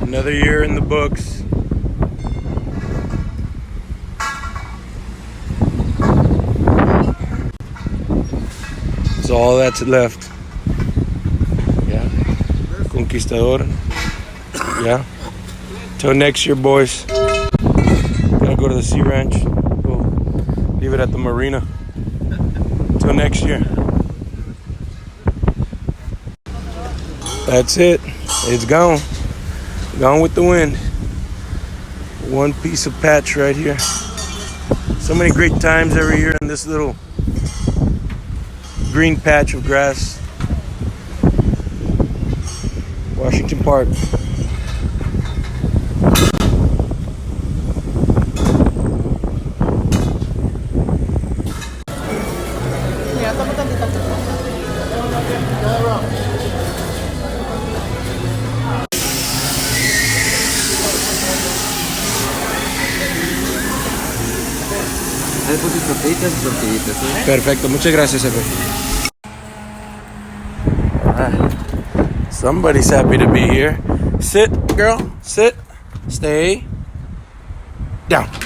Another year in the books. That's all that's left. Yeah. Conquistador. Yeah. Till next year, boys. Gotta go to the Sea Ranch. Go leave it at the marina. Till next year. That's it. It's gone. Gone with the wind. One piece of patch right here. So many great times every year in this little green patch of grass. Washington Park. Perfecto, muchas gracias, jefe. Somebody's happy to be here. Sit, girl, sit, stay down.